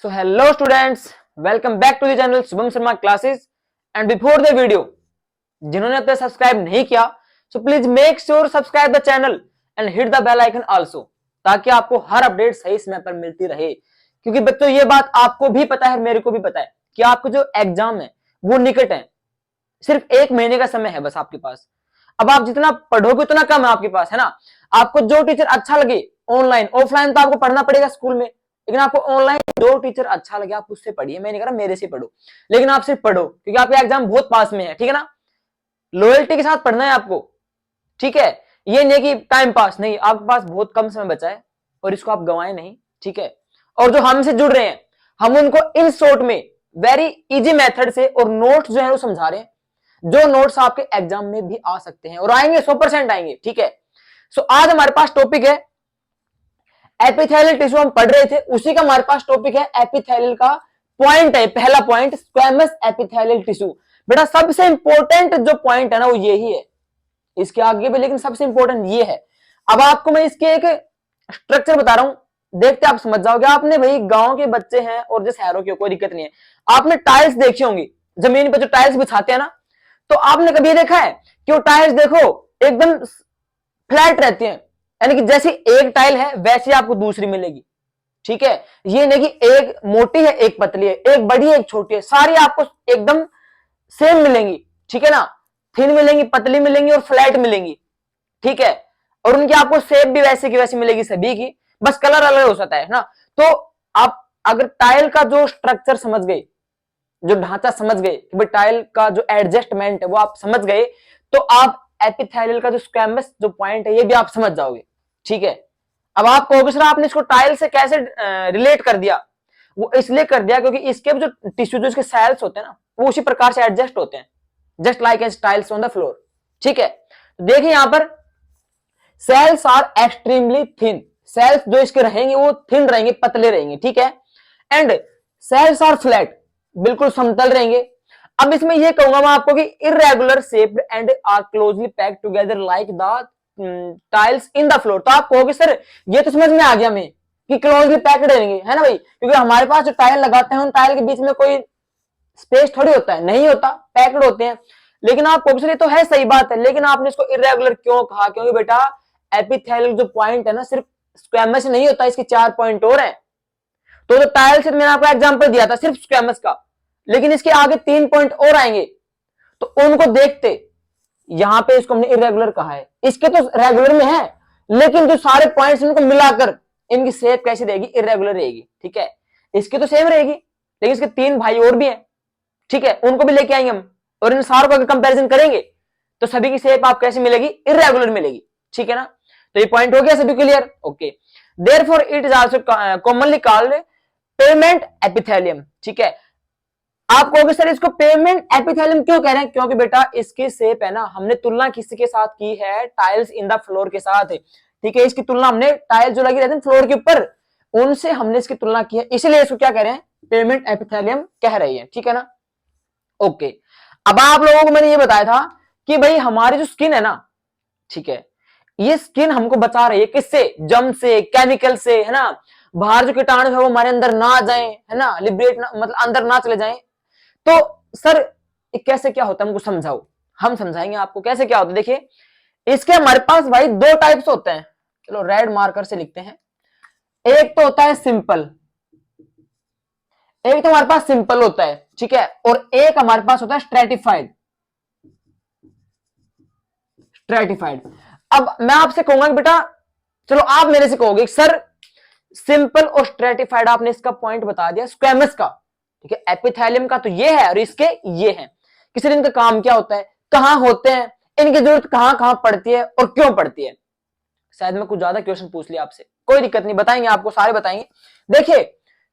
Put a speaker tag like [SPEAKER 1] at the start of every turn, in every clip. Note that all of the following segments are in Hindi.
[SPEAKER 1] So hello students, welcome back to the channel Shubham Sharma classes and before the video जिन्होंने अब तक सब्सक्राइब नहीं किया so please make sure subscribe the channel and hit the bell icon also ताकि आपको हर अपडेट सही समय पर मिलती रहे। क्योंकि बच्चों ये बात आपको भी पता है, मेरे को भी पता है कि आपको जो एग्जाम है वो निकट है, सिर्फ 1 महीने का समय है बस आपके पास। अब आप जितना पढ़ोगे उतना कम है आपके पास, है ना। आपको जो टीचर अच्छा लगे, ऑनलाइन ऑफलाइन तो आपको पढ़ना पड़ेगा स्कूल में, लेकिन आपको ऑनलाइन जो टीचर अच्छा लगे आप उससे पढ़िए। मैं नहीं कह रहा मेरे से पढ़ो, लेकिन आप सिर्फ पढ़ो क्योंकि आपका एग्जाम बहुत पास में है, ठीक है ना। लॉयल्टी के साथ पढ़ना है आपको, ठीक है। ये नहीं कि टाइम पास नहीं, आपके पास बहुत कम समय बचा है और इसको आप गंवाए नहीं, ठीक है। और जो हमसे जुड़ रहे हैं हम उनको इन शॉर्ट में वेरी इजी मेथड से और नोट्स जो है वो समझा रहे हैं, जो नोट्स आपके एग्जाम में भी आ सकते हैं और आएंगे, 100% आएंगे, ठीक है। सो आज हमारे पास टॉपिक है एपिथेलियल टिश्यू, हम पढ़ रहे थे उसी का हमारे पास टॉपिक है एपिथेलियल का पॉइंट है, पहला पॉइंट स्क्वैमस एपिथेलियल टिश्यू। बेटा सबसे इंपॉर्टेंट जो पॉइंट है ना वो यही है, इसके आगे भी, लेकिन सबसे इंपॉर्टेंट ये है। अब आपको मैं इसके एक स्ट्रक्चर बता रहा हूं, देखते आप समझ जाओगे। आपने भाई गांव के बच्चे हैं और जो शहरों की, कोई दिक्कत नहीं है। आपने टाइल्स देखी होंगी, जमीन पर जो टाइल्स बिछाते हैं ना, तो आपने कभी देखा है कि वो टाइल्स देखो एकदम फ्लैट रहती हैं, यानी कि जैसी एक टाइल है वैसी आपको दूसरी मिलेगी, ठीक है। ये नहीं कि एक मोटी है एक पतली है, एक बड़ी है एक छोटी है, सारी आपको एकदम सेम मिलेंगी, ठीक है ना। थिन मिलेंगी, पतली मिलेंगी और फ्लैट मिलेंगी, ठीक है। और उनकी आपको शेप भी वैसे की वैसी मिलेगी सभी की, बस कलर अलग हो सकता है ना। तो आप अगर टाइल का जो स्ट्रक्चर समझ गए, जो ढांचा समझ गए कि भाई टाइल का जो एडजस्टमेंट है वो आप समझ गए, तो आप एपिथेलियल का जो स्क्वैमस जो पॉइंट है ये भी आप समझ जाओगे, ठीक है। अब आप कहोगे सर आपने इसको टाइल से कैसे रिलेट कर दिया? वो इसलिए कर दिया क्योंकि इसके जो टिश्यू, जो इसके सेल्स होते हैं ना, वो उसी प्रकार से एडजस्ट होते हैं, just like as tiles on the floor, ठीक है। तो देखिए यहां पर cells are extremely thin, cells जो इसके रहेंगे वो थिन रहेंगे, पतले रहेंगे, ठीक है। एंड सेल्स आर फ्लैट, बिल्कुल समतल रहेंगे। अब इसमें ये कहूंगा मैं आपको कि irregular shaped and are closely packed together like the tiles in the floor. तो आप कहोगे सर ये तो समझ में आ गया हमें कि क्लोजली पैक्ड रहेंगे, है ना भाई, क्योंकि हमारे पास जो टाइल लगाते हैं उन टाइल के बीच में कोई स्पेस थोड़ी होता है, नहीं होता, पैक्ड होते हैं। लेकिन आप कहोगे सर ये तो है, सही बात है, लेकिन आपने इसको इरेगुलर क्यों कहा? क्योंकि बेटा एपिथेलियल जो पॉइंट है ना सिर्फ स्क्वैमस नहीं होता, इसके 4 पॉइंट और हैं। तो जो टाइल से मैंने आपको एग्जांपल दिया था सिर्फ स्क्वैमस का, लेकिन इसके आगे 3 पॉइंट और आएंगे, तो उनको देखते यहां पे इसको हमने इरेगुलर कहा है। इसके तो रेगुलर में है, लेकिन जो सारे पॉइंट्स इनको मिलाकर इनकी शेप कैसी रहेगी? इरेगुलर रहेगी, ठीक है। इसकी तो सेम रहेगी, लेकिन इसके 3 भाई और भी हैं, ठीक है, उनको भी लेके आएंगे हम, और इन सारों का कंपैरिजन करेंगे तो सभी की शेप आप कैसी मिलेगी? इरेगुलर मिलेगी, ठीक है ना। तो ये पॉइंट हो गया सभी clear? Okay. Therefore it is also commonly called pavement epithelium, ठीक है। आप कहोगे सर इसको पेवमेंट एपिथेलियम क्यों कह रहे हैं? क्योंकि बेटा इसकी शेप है ना, हमने तुलना किसके साथ की है? टाइल्स इन द फ्लोर के साथ, ठीक है। इसकी तुलना हमने टाइल जो लगी रहती है फ्लोर के ऊपर, उनसे हमने इसकी तुलना की है, इसलिए इसको क्या कह रहे हैं? पेवमेंट एपिथेलियम कह रही है, ठीक है ना। ओके। अब आप लोगों को मैंने ये बताया था कि भाई हमारी जो स्किन है ना, ठीक है, ये स्किन हमको बचा रही है किससे? जम से, केमिकल से, है ना। बाहर जो कीटाणु है वो हमारे अंदर ना आ जाए, है ना, लिबरेट ना, मतलब अंदर ना चले जाए। तो सर कैसे क्या होता है हमको समझाओ, हम समझाएंगे आपको कैसे क्या होता है। देखिए इसके हमारे पास भाई 2 टाइप्स होते हैं, चलो रेड मार्कर से लिखते हैं। एक तो होता है सिंपल, एक तो हमारे पास सिंपल होता है, ठीक है, और एक हमारे पास होता है स्ट्रेटिफाइड। स्ट्रेटिफाइड। अब मैं आपसे कहूंगा कि बेटा, चलो आप मेरे से कहोगे सर सिंपल और स्ट्रेटिफाइड, आपने इसका पॉइंट बता दिया स्क्वैमस का, ठीक है। एपिथेलियम का तो ये है और इसके ये है, किसी दिन इनका काम क्या होता है, कहां होते हैं, इनकी जरूरत कहां कहां पड़ती है और क्यों पड़ती है। शायद मैं कुछ ज्यादा क्वेश्चन पूछ लिया आपसे, कोई दिक्कत नहीं, बताएंगे आपको, सारे बताएंगे। देखिए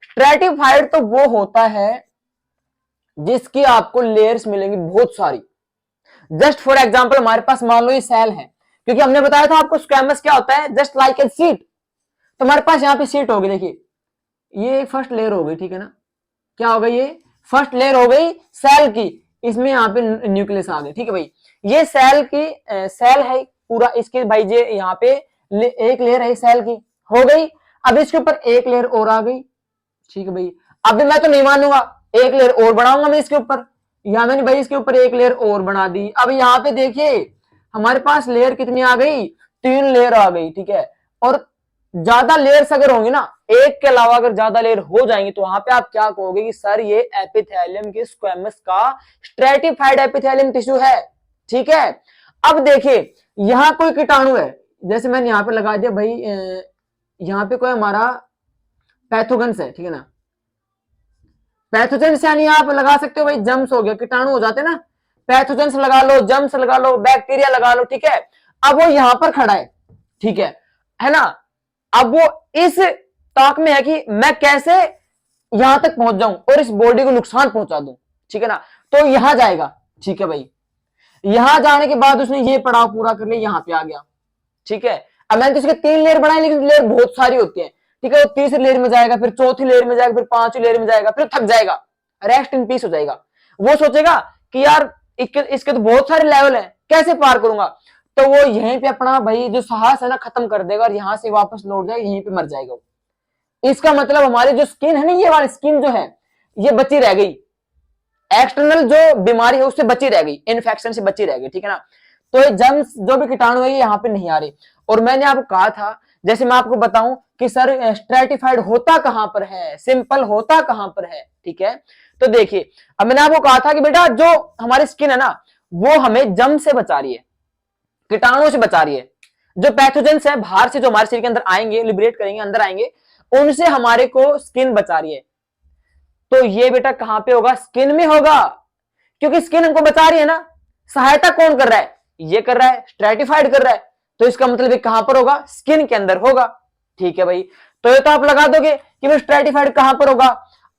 [SPEAKER 1] स्ट्रेटिफाइड तो वो होता है जिसकी आपको लेयर्स मिलेंगी बहुत सारी। जस्ट फॉर एग्जाम्पल हमारे पास मान लो ये सेल है, क्योंकि हमने बताया था आपको स्क्वैमस क्या होता है, जस्ट लाइक ए सीट। तो हमारे पास यहाँ पे सीट होगी, देखिए ये फर्स्ट लेयर हो गई, ठीक है ना। क्या हो गई? ये फर्स्ट लेयर हो गई सेल की, इसमें यहाँ पे न्यूक्लियस आ गए, ठीक है भाई। ये सेल की सेल है पूरा, इसके भाई ये यहाँ पे एक लेयर है सेल की, हो गई। अब इसके ऊपर एक लेयर और आ गई, ठीक है भाई। अभी मैं तो नहीं मानूंगा, एक लेयर और बढ़ाऊंगा मैं इसके ऊपर, या मैंने भाई इसके ऊपर एक लेयर और बना दी। अब यहाँ पे देखिए हमारे पास लेयर कितनी आ गई, 3 लेयर आ गई, ठीक है। और ज्यादा लेयर्स अगर होंगी ना, एक के अलावा अगर ज्यादा लेयर हो जाएंगी, तो वहां पे आप क्या कहोगे कि सर ये एपिथेलियम के स्क्वेमस का स्ट्रेटिफाइड एपिथेलियम टिश्यू है, ठीक है। अब देखिए यहां कोई कीटाणु है, जैसे मैंने यहां पे लगा दिया भाई, यहां पे कोई हमारा पैथोजेंस है, ठीक है ना। पैथोजेंस यानी आप लगा सकते हो भाई जम्स हो गया, कीटाणु हो जाते ना, पैथोजेंस लगा लो, जम्स लगा लो, बैक्टीरिया लगा लो, ठीक है। अब वो यहां पर खड़ा ठीक है ना। अब वो इस ताक में है कि मैं कैसे यहां तक पहुंच जाऊं और इस बॉडी को नुकसान पहुंचा दूं, ठीक है ना। तो यहां जाएगा, ठीक है भाई। यहां जाने के बाद उसने ये पड़ाव पूरा कर लिया, यहां पे आ गया, ठीक है। अब मैंने तो इसके 3 लेयर बनाए, लेकिन लेयर बहुत सारी होती है, ठीक है। वो तीसरी लेयर में जाएगा, फिर चौथी लेयर में जाएगा, फिर 5वीं लेयर में जाएगा, फिर थक जाएगा, रेस्ट इन पीस हो जाएगा। वो सोचेगा कि यार इसके तो बहुत सारे लेवल है, कैसे पार करूंगा। तो वो यहीं पे अपना भाई जो साहस है ना खत्म कर देगा, और यहां से वापस लौट जाएगा, यहीं पे मर जाएगा। इसका मतलब हमारी जो स्किन है ना, ये वाली स्किन जो है ये बची रह गई, एक्सटर्नल जो बीमारी है उससे बची रह गई, इन्फेक्शन से बची रह गई, ठीक है ना। तो ये जर्म्स जो भी कीटाणु है ये यहाँ पे नहीं आ रहे। और मैंने आपको कहा था, जैसे मैं आपको बताऊं कि सर स्ट्रेटिफाइड होता कहां पर है, सिंपल होता कहां पर है, ठीक है। तो देखिए अब मैंने आपको कहा था कि बेटा जो हमारी स्किन है ना वो हमें जर्म से बचा रही है, कीटाणुओं से बचा रही है। जो पैथोजेंस है बाहर से जो हमारे शरीर के अंदर आएंगे, लिबरेट करेंगे, अंदर आएंगे, उनसे हमारे को स्किन बचा रही है। तो ये बेटा कहां पे होगा, स्किन में होगा, क्योंकि स्किन हमको बचा रही है ना। सहायता कौन कर रहा है, ये कर रहा है, स्ट्रेटिफाइड कर रहा है। तो इसका मतलब कहां पर होगा, स्किन के अंदर होगा, ठीक है भाई। तो ये तो आप लगा दोगे कि भाई स्ट्रेटिफाइड कहां पर होगा।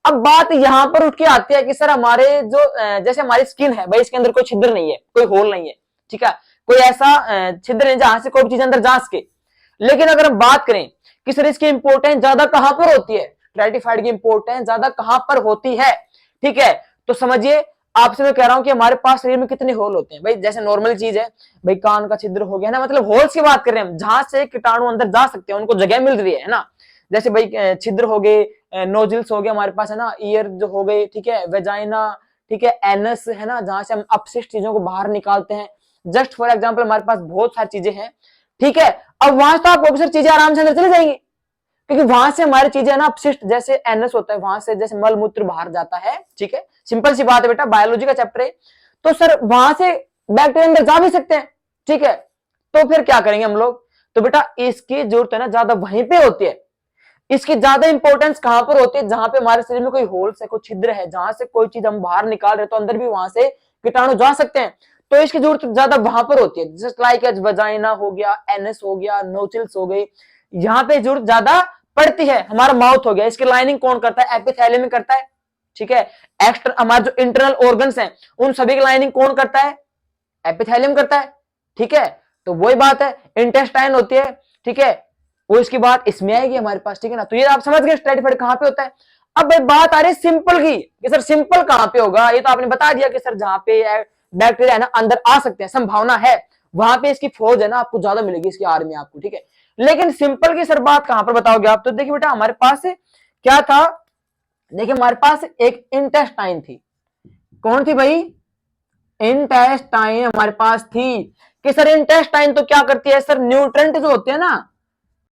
[SPEAKER 1] अब बात यहां पर उठ के आती है कि सर हमारे जो जैसे हमारी स्किन है भाई, इसके अंदर कोई छिद्र नहीं है, कोई होल नहीं है, ठीक है, कोई ऐसा छिद्र नहीं जहां से कोई चीज अंदर जा सके। लेकिन अगर हम बात करें कि सर इसकी इंपोर्टेंस ज्यादा कहां पर होती है, स्ट्रेटिफाइड की इंपोर्टेंस ज्यादा कहां पर होती है, ठीक है। तो समझिए आपसे मैं कह रहा हूं कि हमारे पास शरीर में कितने होल होते हैं भाई, जैसे नॉर्मल चीज है भाई, कान का छिद्र हो गया ना, मतलब होल्स की बात कर रहे हैं हम, जहां से कीटाणु अंदर जा सकते हैं, उनको जगह मिल रही है ना। जैसे भाई छिद्र हो गए, नोजल्स हो गए हमारे पास है ना, ईयर जो हो गए, ठीक है, वेजाइना, ठीक है, एनस है ना, जहां से हम अपशिष्ट चीजों को बाहर निकालते हैं। जस्ट फॉर एग्जाम्पल हमारे पास बहुत सारी चीजें हैं, ठीक है। अब वहां से तो आपको सर चीजें आराम से अंदर चली जाएंगी, क्योंकि वहां से हमारी चीजें ना अपशिष्ट, जैसे एनस होता है वहां से जैसे मल मूत्र बाहर जाता है, ठीक है। सिंपल सी बात है बेटा, बायोलॉजी का चैप्टर है। तो सर वहां से बैक्टीरिया अंदर जा भी सकते हैं, ठीक है। तो फिर क्या करेंगे हम लोग, तो बेटा इसकी जरूरत है ना ज्यादा वहीं पे होती है। इसकी ज्यादा इंपॉर्टेंस कहां पर होती है, जहां पे हमारे शरीर में कोई होल्स है, कोई छिद्र है, जहां से कोई चीज हम बाहर निकाल रहे तो अंदर भी वहां से कीटाणु जा सकते हैं। तो इसकी जरूरत ज्यादा वहां पर होती है, जस्ट लाइक एज वजाइना हो गया, एनएस हो गया, नोचिल्स हो गई, यहाँ पे जरूरत ज्यादा पड़ती है। हमारा माउथ हो गया, इसकी लाइनिंग कौन करता है, एपिथेलियम में करता है, ठीक है। एक्स्ट्रा हमारे जो इंटरनल ऑर्गन्स हैं उन सभी की लाइनिंग कौन करता है, एपिथेलियम करता है, ठीक है। तो वही बात है, इंटेस्टाइन होती है, ठीक है, वो इसकी बात इसमें आएगी हमारे पास, ठीक है ना। तो ये आप समझ गए स्ट्रेटिफाइड कहां पे होता है। अब भाई बात आ रही है सिंपल की कि सर सिंपल कहां पे होगा, ये तो आपने बता दिया कि सर जहां पे बैक्टीरिया है ना अंदर आ सकते हैं, संभावना है, वहां पे इसकी फौज है ना आपको ज्यादा मिलेगी, इसकी आर्मी आपको, ठीक है। लेकिन सिंपल की सर बात कहां पर बताओगे आप, तो देखिए बेटा हमारे पास क्या था, देखिए हमारे पास एक इंटेस्टाइन थी, कौन थी भाई, इंटेस्टाइन हमारे पास थी। कि सर इंटेस्टाइन तो क्या करती है, सर न्यूट्रेंट जो होते हैं ना,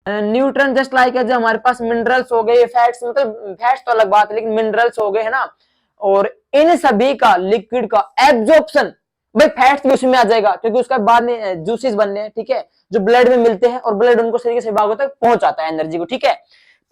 [SPEAKER 1] न्यूट्रन जस्ट लाइक जो हमारे पास मिनरल्स हो गए, फैट्स, मतलब फैट्स तो अलग बात है, लेकिन मिनरल्स हो गए है ना, और इन सभी का लिक्विड का एब्जॉर्प्शन, भाई फैट्स भी उसमें आ जाएगा क्योंकि उसका बाद में जूसेस बनने हैं, ठीक है, जो ब्लड में मिलते हैं और ब्लड उनको शरीर के सभी भागों तक पहुंचाता है एनर्जी को, ठीक है।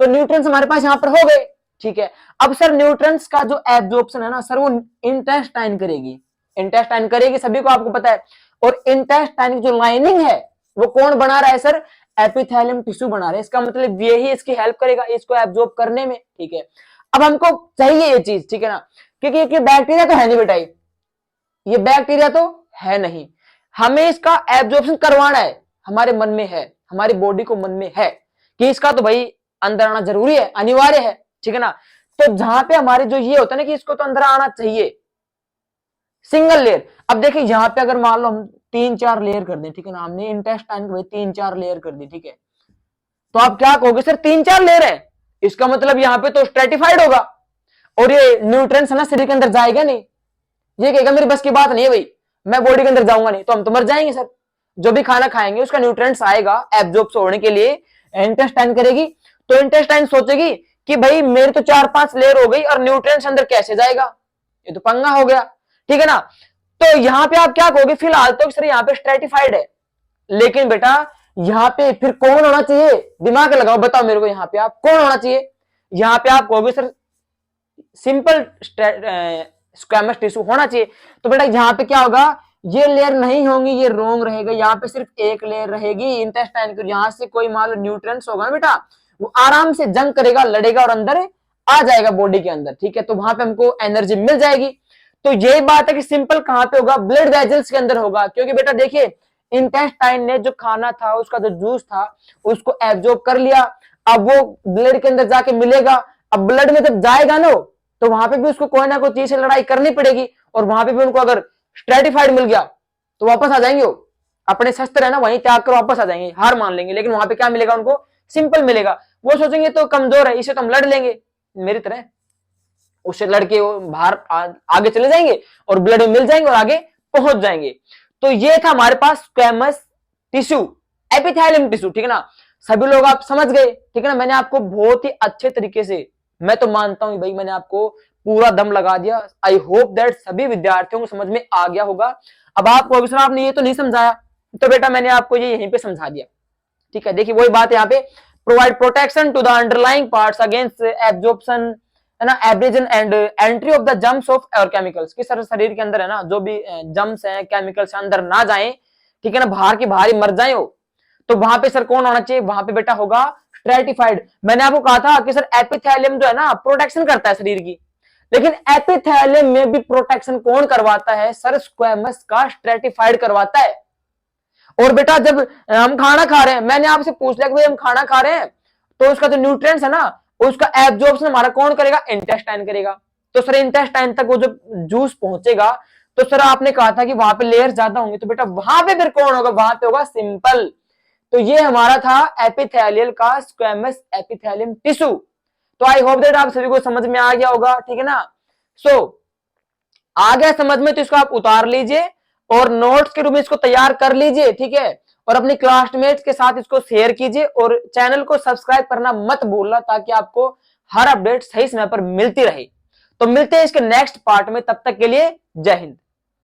[SPEAKER 1] तो न्यूट्रिएंट्स हमारे पास यहाँ पर हो गए, ठीक है। अब सर न्यूट्रिएंट्स का जो एब्जॉर्प्शन है ना सर, वो इंटेस्टाइन करेगी, इंटेस्टाइन करेगी, सभी को आपको पता है। और इंटेस्टाइन की जो लाइनिंग है वो कौन बना रहा है सर, एपिथेलियम टिश्यू बना रहे हैं। इसका मतलब ये ही इसकी हेल्प करेगा इसको एब्जॉर्ब करने में, ठीक है। अब हमको चाहिए ये चीज, ठीक है ना, क्योंकि ये बैक्टीरिया तो है नहीं बेटा, ये बैक्टीरिया तो है नहीं, हमें इसका एब्जॉर्प्शन करवाना है, हमारे मन में है, हमारी बॉडी को मन में है कि इसका तो भाई अंदर आना जरूरी है, अनिवार्य है, ठीक है ना। तो जहां पे हमारे जो ये होता है ना कि इसको तो अंदर आना चाहिए, सिंगल लेयर। अब देखिए यहां पे अगर मान लो हम 3-4 लेयर कर दें, ठीक है ना, हमने इंटेस्टाइन को 3-4 लेयर कर दी, ठीक है। तो आप क्या कहोगे सर 3-4 लेयर है, इसका मतलब यहां पे तो स्ट्रेटिफाइड होगा। और ये न्यूट्रिएंट्स है ना शरीर के अंदर जाएगा नहीं, ये कहेगा मेरी बस की बात नहीं है भाई, मैं बॉडी के अंदर जाऊंगा नहीं, तो हम तो मर जाएंगे सर। जो भी खाना खाएंगे उसका न्यूट्रिएंट्स आएगा एब्जॉर्ब होने के लिए, इंटेस्टाइन करेगी, तो इंटेस्टाइन सोचेगी कि भाई मेरे तो 4-5 लेयर हो गई और न्यूट्रिएंट्स अंदर कैसे जाएगा, ये तो पंगा हो गया, ठीक है ना। तो यहां पे आप क्या कहोगे, फिलहाल तो सर यहाँ पे स्ट्रेटिफाइड है, लेकिन बेटा यहाँ पे फिर कौन होना चाहिए, दिमाग लगाओ बताओ मेरे को, यहाँ पे आप कौन होना चाहिए, यहाँ पे आप कहोगे सर सिंपल स्क्वैमस टिश्यू होना चाहिए। तो बेटा यहाँ पे क्या होगा, ये लेयर नहीं होंगी, ये रोंग रहेगा, यहाँ पे सिर्फ एक लेयर रहेगी इंटेस्टाइन की, यहाँ से कोई मान लो न्यूट्रिएंट्स होगा ना बेटा, वो आराम से जंग करेगा, लड़ेगा और अंदर आ जाएगा बॉडी के अंदर, ठीक है। तो वहां पे हमको एनर्जी मिल जाएगी। तो यही बात है कि सिंपल कहां पे होगा, ब्लड वेजल्स के अंदर होगा, क्योंकि बेटा देखिए इंटेस्टाइन ने जो खाना था उसका जो जूस था उसको एब्जॉर्ब कर लिया, अब वो ब्लड के अंदर जाके मिलेगा, अब ब्लड में जब जाएगा ना तो वहां पे भी उसको कोई ना कोई चीज से लड़ाई करनी पड़ेगी, और वहां पे भी उनको अगर स्ट्रेटिफाइड मिल गया तो वापस आ जाएंगे, वो अपने शस्त्र है ना वहीं त्याग कर वापस आ जाएंगे, हार मान लेंगे, लेकिन वहां पे क्या मिलेगा उनको, सिंपल मिलेगा। वो सोचेंगे तो कमजोर है, इसे तो हम लड़ लेंगे मेरी तरह, उससे लड़के वो बाहर आगे चले जाएंगे और ब्लड में मिल जाएंगे और आगे पहुंच जाएंगे। तो ये था हमारे पास स्क्वैमस टिश्यू, एपिथेलियम टिश्यू, ठीक है ना। सभी लोग आप समझ गए, ठीक है ना। मैंने आपको बहुत ही अच्छे तरीके से, मैं तो मानता हूं भाई मैंने आपको पूरा दम लगा दिया। आई होप दैट सभी विद्यार्थियों को समझ में आ गया होगा। अब आपको अभी आपने ये तो नहीं समझाया, तो बेटा मैंने आपको ये यहीं पे समझा दिया, ठीक है। देखिए वही बात यहाँ पे, provide protection to the underlying parts against absorption, है ना, abrasion and entry of the germs of और केमिकल्स, कि सर शरीर के अंदर है ना जो भी जम्स हैं केमिकल्स अंदर ना जाएं, ठीक है ना, बाहर की बाहर ही मर जाए हो, तो वहां पे सर कौन होना चाहिए, वहां पे बेटा होगा स्ट्रेटिफाइड। मैंने आपको कहा था कि सर एपिथेलियम जो है ना प्रोटेक्शन करता है शरीर की, लेकिन एपिथेलियम में भी प्रोटेक्शन कौन करवाता है, सर स्क्वैमस का स्ट्रेटिफाइड करवाता है। और बेटा जब हम खाना खा रहे हैं, मैंने आपसे पूछ लिया कि भाई हम खाना खा रहे हैं तो उसका जो न्यूट्रिएंट्स है ना उसका एब्जॉर्प्शन हमारा कौन करेगा, इंटेस्टाइन करेगा। तो सर इंटेस्टाइन तक वो जो जूस पहुंचेगा, तो सर आपने कहा था कि वहां पे लेयर ज्यादा होंगे, तो बेटा वहां पे फिर कौन होगा, वहां पे होगा सिंपल। तो ये हमारा था एपिथेलियल का स्क्वैमस एपिथेलियम टिश्यू। तो आई होप दैट आप सभी को समझ में आ गया होगा, ठीक है ना। सो आ गया समझ में, तो इसको आप उतार लीजिए और नोट्स के रूप में इसको तैयार कर लीजिए, ठीक है। और अपनी क्लासमेट्स के साथ इसको शेयर कीजिए और चैनल को सब्सक्राइब करना मत भूलना, ताकि आपको हर अपडेट सही समय पर मिलती रहे। तो मिलते हैं इसके नेक्स्ट पार्ट में, तब तक के लिए जय हिंद।